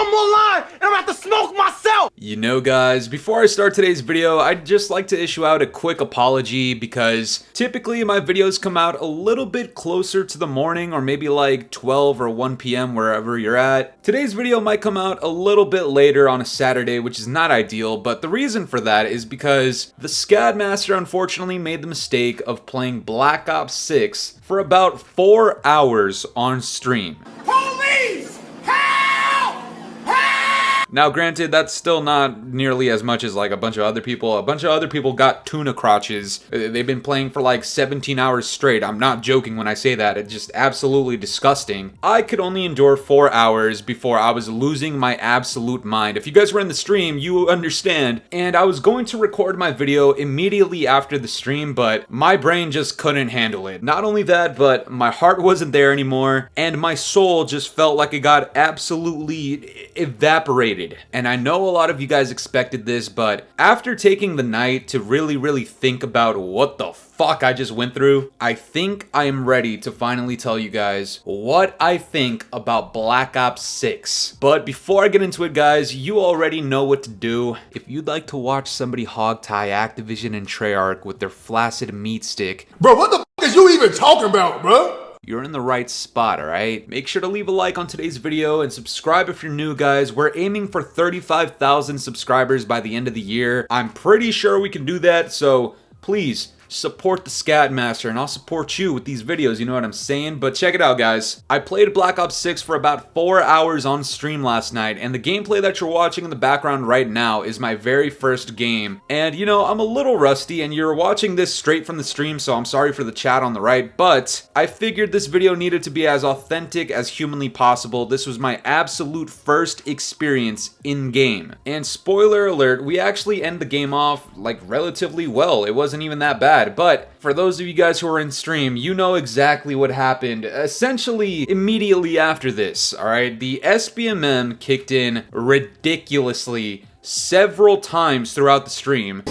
one more line and I'm about to smoke myself! You know guys, before I start today's video, I'd just like to issue out a quick apology because typically my videos come out a little bit closer to the morning or maybe like 12 or 1 p.m. wherever you're at. Today's video might come out a little bit later on a Saturday, which is not ideal, but the reason for that is because the Scadmaster unfortunately made the mistake of playing Black Ops 6 for about 4 hours on stream. Police! Help! Help! Now granted, that's still not nearly as much as like a bunch of other people. A bunch of other people got tuna crotches. They've been playing for like 17 hours straight. I'm not joking when I say that. It's just absolutely disgusting. I could only endure 4 hours before I was losing my absolute mind. If you guys were in the stream, you understand. And I was going to record my video immediately after the stream, but my brain just couldn't handle it. Not only that, but my heart wasn't there anymore, and my soul just felt like it got absolutely evaporated. And I know a lot of you guys expected this, but after taking the night to really think about what the fuck I just went through, I think I am ready to finally tell you guys what I think about Black Ops 6. But before I get into it guys, you already know what to do. If you'd like to watch somebody hog tie Activision and Treyarch with their flaccid meat stick, bro, what the fuck is you even talking about, bro? you're in the right spot, alright? Make sure to leave a like on today's video and subscribe if you're new, guys. We're aiming for 35,000 subscribers by the end of the year. I'm pretty sure we can do that, so please support the Scadmaster, and I'll support you with these videos, you know what I'm saying? But check it out, guys. I played Black Ops 6 for about 4 hours on stream last night, and the gameplay that you're watching in the background right now is my very first game. And, you know, I'm a little rusty, and you're watching this straight from the stream, so I'm sorry for the chat on the right, but I figured this video needed to be as authentic as humanly possible. This was my absolute first experience in-game. And spoiler alert, we actually end the game off, like, relatively well. It wasn't even that bad. But for those of you guys who are in stream, you know exactly what happened essentially immediately after this, alright? The SBMM kicked in ridiculously several times throughout the stream.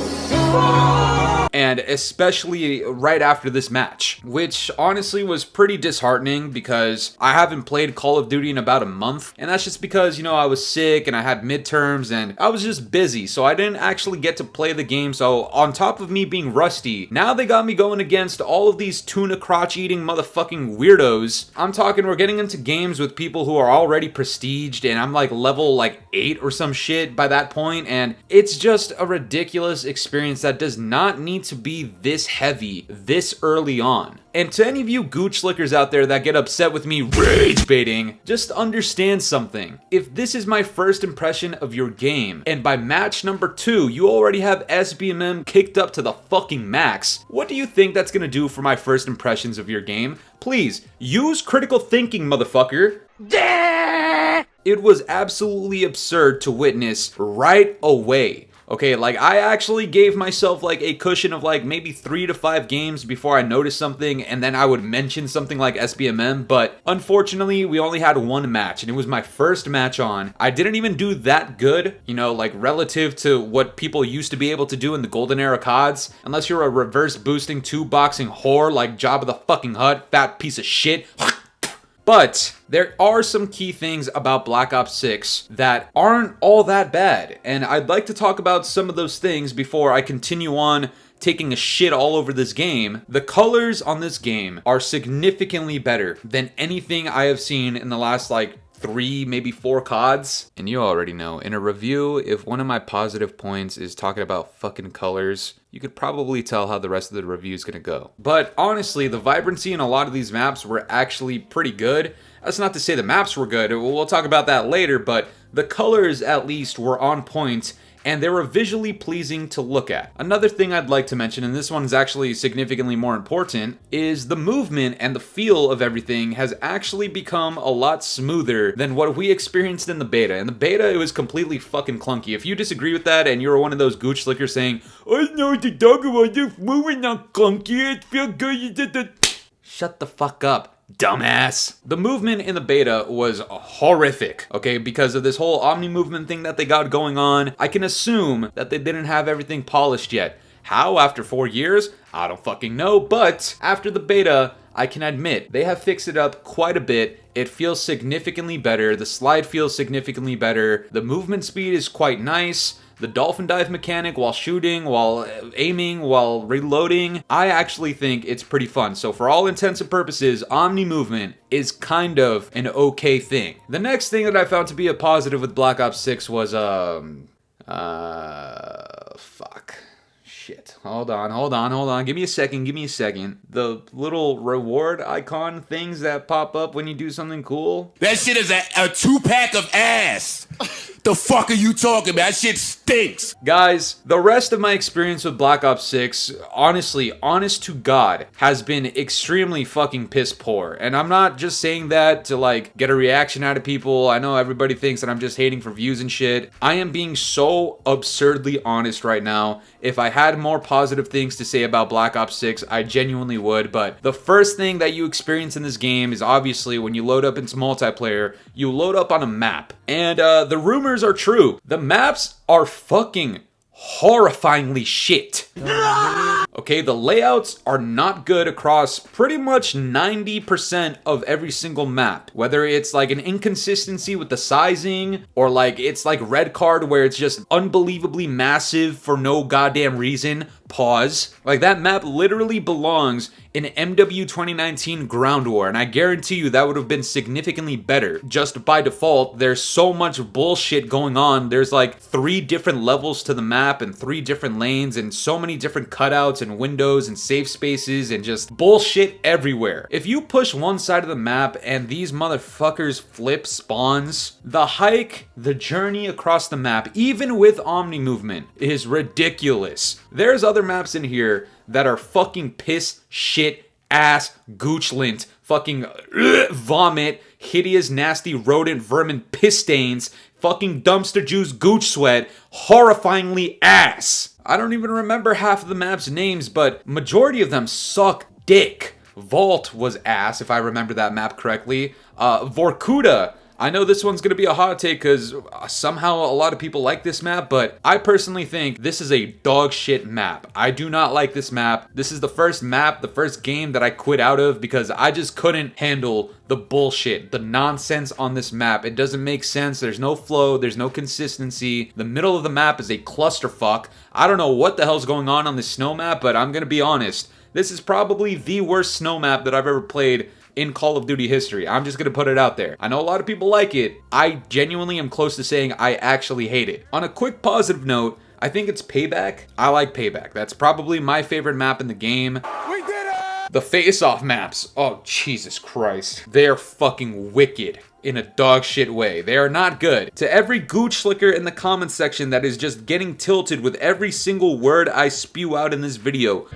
And especially right after this match, which honestly was pretty disheartening because I haven't played Call of Duty in about a month, and that's just because, you know, I was sick and I had midterms and I was just busy, so I didn't actually get to play the game. So on top of me being rusty, now they got me going against all of these tuna crotch eating motherfucking weirdos. I'm talking, we're getting into games with people who are already prestiged, and I'm like level like 8 or some shit by that point, and it's just a ridiculous experience that does not need to be this heavy this early on. And to any of you gooch slickers out there that get upset with me rage baiting, just understand something. If this is my first impression of your game, and by match number 2 you already have SBMM kicked up to the fucking max, what do you think that's gonna do for my first impressions of your game? Please, use critical thinking, motherfucker. It was absolutely absurd to witness right away. Okay, like I actually gave myself like a cushion of like maybe 3 to 5 games before I noticed something, and then I would mention something like SBMM, but unfortunately we only had one match and it was my first match on. I didn't even do that good, you know, like relative to what people used to be able to do in the golden era CODs, unless you're a reverse boosting 2-boxing whore like Jabba the fucking Hutt, fat piece of shit. But there are some key things about Black Ops 6 that aren't all that bad, and I'd like to talk about some of those things before I continue on taking a shit all over this game. The colors on this game are significantly better than anything I have seen in the last like 3, maybe 4 CODs. And you already know, in a review, if one of my positive points is talking about fucking colors, you could probably tell how the rest of the review is gonna go. But honestly, the vibrancy in a lot of these maps were actually pretty good. That's not to say the maps were good, we'll talk about that later, but the colors at least were on point, and they were visually pleasing to look at. Another thing I'd like to mention, and this one's actually significantly more important, is the movement and the feel of everything has actually become a lot smoother than what we experienced in the beta. In the beta, it was completely fucking clunky. If you disagree with that and you're one of those gooch slickers saying, I know what you're talking about, this moving not clunky, it feels good, shut the fuck up, dumbass. The movement in the beta was horrific, okay, because of this whole omni movement thing that they got going on. I can assume that they didn't have everything polished yet. How after 4 years? I don't fucking know, but after the beta, I can admit they have fixed it up quite a bit. It feels significantly better. The slide feels significantly better. The movement speed is quite nice. The dolphin dive mechanic while shooting, while aiming, while reloading, I actually think it's pretty fun. So for all intents and purposes, Omni movement is kind of an okay thing. The next thing that I found to be a positive with Black Ops 6 was, fuck. Shit. Hold on. Give me a second. The little reward icon things that pop up when you do something cool. That shit is a 2-pack of ass. The fuck are you talking about? That shit stinks. Guys, the rest of my experience with Black Ops 6, honestly, honest to God, has been extremely fucking piss poor. And I'm not just saying that to like get a reaction out of people. I know everybody thinks that I'm just hating for views and shit. I am being so absurdly honest right now. If I had more positive things to say about Black Ops 6, I genuinely would. But the first thing that you experience in this game is obviously when you load up into multiplayer, you load up on a map. And the rumors are true. The maps are fucking horrifyingly shit. Okay, the layouts are not good across pretty much 90% of every single map. Whether it's like an inconsistency with the sizing, or like it's like Red Card where it's just unbelievably massive for no goddamn reason. Pause. Like that map literally belongs in MW 2019 Ground War, and I guarantee you that would have been significantly better. Just by default, there's so much bullshit going on. There's like 3 different levels to the map and 3 different lanes and so many different cutouts and windows and safe spaces and just bullshit everywhere. If you push one side of the map and these motherfuckers flip spawns, the hike, the journey across the map, even with Omni movement, is ridiculous. There's other maps in here that are fucking piss, shit, ass, gooch-lint, fucking vomit, hideous, nasty, rodent, vermin, piss stains, fucking dumpster juice, gooch sweat, horrifyingly ass. I don't even remember half of the map's names, but majority of them suck dick. Vault was ass, if I remember that map correctly. Vorkuta. I know this one's gonna be a hot take because somehow a lot of people like this map, but I personally think this is a dog shit map. I do not like this map. This is the first game that I quit out of because I just couldn't handle the bullshit, the nonsense on this map. It doesn't make sense. There's no flow. There's no consistency. The middle of the map is a clusterfuck. I don't know what the hell's going on this snow map, but I'm gonna be honest. This is probably the worst snow map that I've ever played in Call of Duty history. I'm just gonna put it out there. I know a lot of people like it. I genuinely am close to saying I actually hate it. On a quick positive note, I think it's Payback. I like Payback. That's probably my favorite map in the game. We did it! The face-off maps, oh Jesus Christ. They're fucking wicked in a dog shit way. They are not good. To every gooch slicker in the comments section that is just getting tilted with every single word I spew out in this video.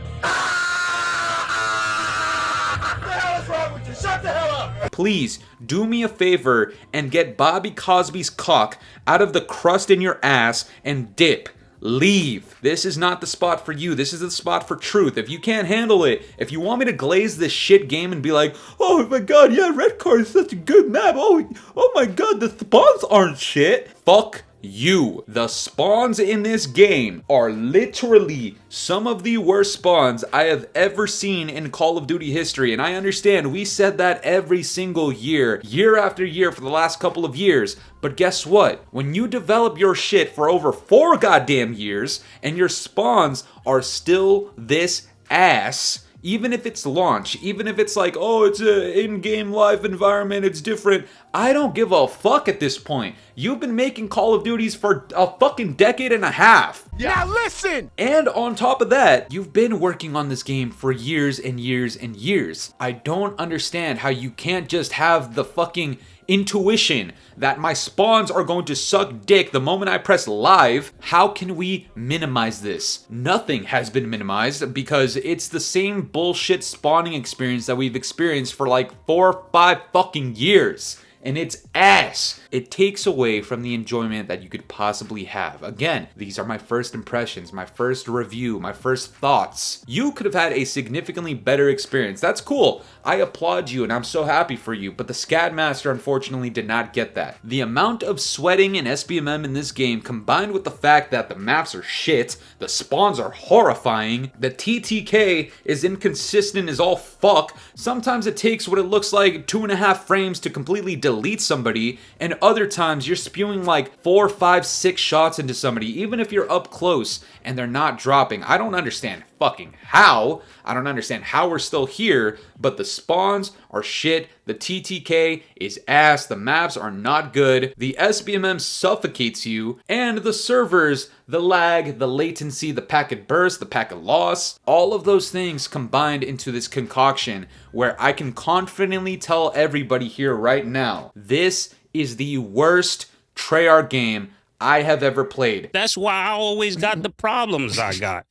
Shut the hell up! Please do me a favor and get Bobby Cosby's cock out of the crust in your ass and dip. Leave. This is not the spot for you. This is the spot for truth. If you can't handle it, if you want me to glaze this shit game and be like, oh my god, yeah, Red Card is such a good map. Oh my god, the spawns aren't shit. Fuck you. The spawns in this game are literally some of the worst spawns I have ever seen in Call of Duty history. And I understand we said that every single year after year for the last couple of years. But guess what? When you develop your shit for over 4 goddamn years and your spawns are still this ass, even if it's launch, even if it's like, oh, it's a in-game live environment, it's different. I don't give a fuck at this point. You've been making Call of Duties for a fucking decade and a half. Now listen! And on top of that, you've been working on this game for years and years and years. I don't understand how you can't just have the fucking intuition that my spawns are going to suck dick the moment I press live. How can we minimize this? Nothing has been minimized because it's the same bullshit spawning experience that we've experienced for like 4 or 5 fucking years. and it's ass. It takes away from the enjoyment that you could possibly have. Again, these are my first impressions, my first review, my first thoughts. You could have had a significantly better experience. That's cool. I applaud you and I'm so happy for you, but the SCAD Master unfortunately did not get that. The amount of sweating and SBMM in this game, combined with the fact that the maps are shit, the spawns are horrifying, the TTK is inconsistent as all fuck. Sometimes it takes what it looks like 2.5 frames to completely delete somebody, and other times you're spewing like 4, 5, 6 shots into somebody, even if you're up close and they're not dropping. I don't understand fucking how. I don't understand how we're still here, but the spawns are shit, the TTK is ass, the maps are not good, the SBMM suffocates you, and the servers, the lag, the latency, the packet burst, the packet loss, all of those things combined into this concoction where I can confidently tell everybody here right now, this is the worst Treyarch game I have ever played. That's why I always got the problems I got.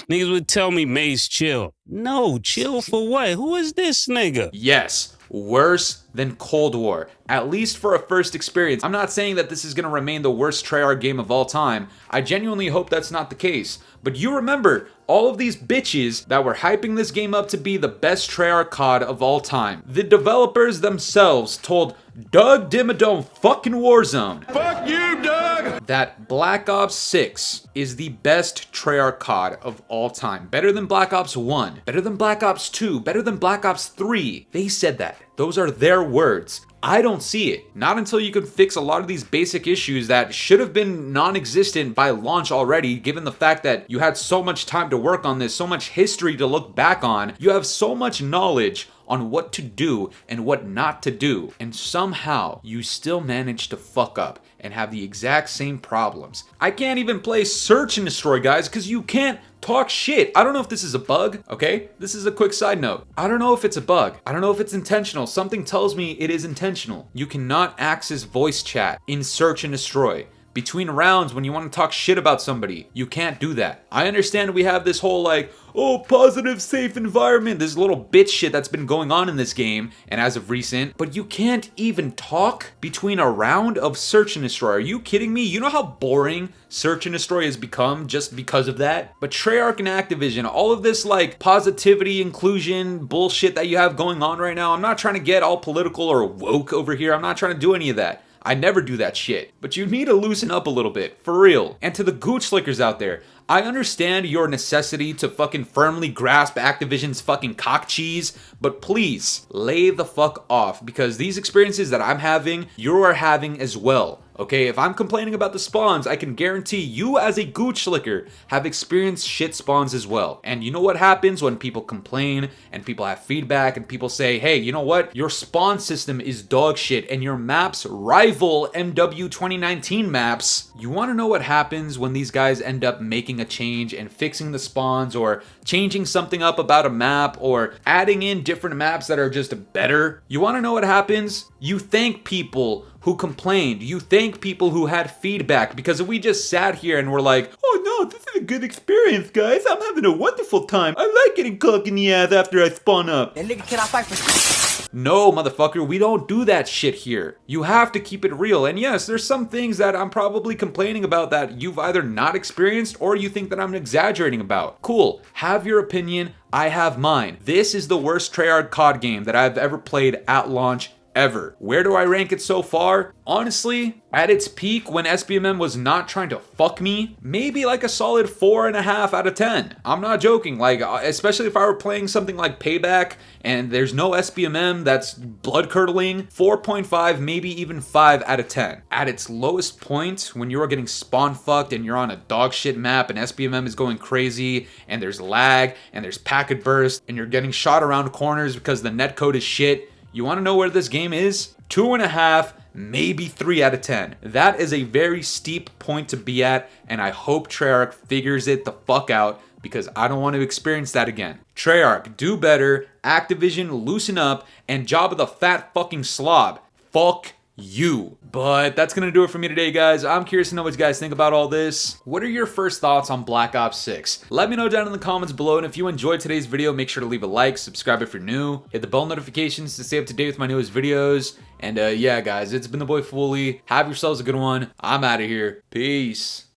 Niggas would tell me, Maze, chill. No, chill for what? Who is this nigga? Yes, worse than Cold War, at least for a first experience. I'm not saying that this is going to remain the worst Treyarch game of all time. I genuinely hope that's not the case. But you remember, all of these bitches that were hyping this game up to be the best Treyarch COD of all time. The developers themselves told Doug Dimmadome fucking Warzone, Fuck you, Doug! that Black Ops 6 is the best Treyarch COD of all time. Better than Black Ops 1, better than Black Ops 2, better than Black Ops 3. They said that. Those are their words. I don't see it. Not until you can fix a lot of these basic issues that should have been non-existent by launch already, given the fact that you had so much time to work on this, so much history to look back on. You have so much knowledge on what to do and what not to do, and somehow you still manage to fuck up and have the exact same problems. I can't even play Search and Destroy, guys, because you can't talk shit. I don't know if this is a bug, okay? This is a quick side note. I don't know if it's a bug. I don't know if it's intentional. Something tells me it is intentional. You cannot access voice chat in Search and Destroy. Between rounds, when you want to talk shit about somebody, you can't do that. I understand we have this whole like, oh, positive, safe environment, this little bitch shit that's been going on in this game, and as of recent, but you can't even talk between a round of Search and Destroy. Are you kidding me? You know how boring Search and Destroy has become just because of that? But Treyarch and Activision, all of this like positivity, inclusion, bullshit that you have going on right now, I'm not trying to get all political or woke over here. I'm not trying to do any of that. I never do that shit. But you need to loosen up a little bit, for real. And to the gooch slickers out there, I understand your necessity to fucking firmly grasp Activision's fucking cock cheese, but please, lay the fuck off, because these experiences that I'm having, you are having as well. Okay, if I'm complaining about the spawns, I can guarantee you as a gooch slicker have experienced shit spawns as well. And you know what happens when people complain and people have feedback and people say, hey, you know what? Your spawn system is dog shit and your maps rival MW 2019 maps. You want to know what happens when these guys end up making a change and fixing the spawns or changing something up about a map or adding in different maps that are just better? You want to know what happens? You thank people who complained. You thank people who had feedback, because if we just sat here and were like, oh no, this is a good experience, guys, I'm having a wonderful time, I like getting cocked in the ass after I spawn up. That nigga cannot fight for No, motherfucker, we don't do that shit here. You have to keep it real. And yes, there's some things that I'm probably complaining about that you've either not experienced or you think that I'm exaggerating about. Cool, have your opinion, I have mine. This is the worst Treyarch COD game that I've ever played at launch ever. Where do I rank it so far? Honestly, at its peak when SBMM was not trying to fuck me, maybe like a solid 4.5 out of 10. I'm not joking, like especially if I were playing something like Payback and there's no SBMM that's blood curdling, 4.5, maybe even 5 out of 10. At its lowest point, when you are getting spawn fucked and you're on a dog shit map and SBMM is going crazy and there's lag and there's packet burst and you're getting shot around corners because the netcode is shit, you want to know where this game is? 2.5, maybe 3 out of 10. That is a very steep point to be at, and I hope Treyarch figures it the fuck out, because I don't want to experience that again. Treyarch, do better. Activision, loosen up. And Jabba the fat fucking slob, fuck you. But that's gonna do it for me today, guys. I'm curious to know what you guys think about all this. What are your first thoughts on Black Ops 6? Let me know down in the comments below, and if you enjoyed today's video, make sure to leave a like, subscribe if you're new, hit the bell notifications to stay up to date with my newest videos, and yeah guys, it's been the boy Fooly. Have yourselves a good one. I'm out of here. Peace.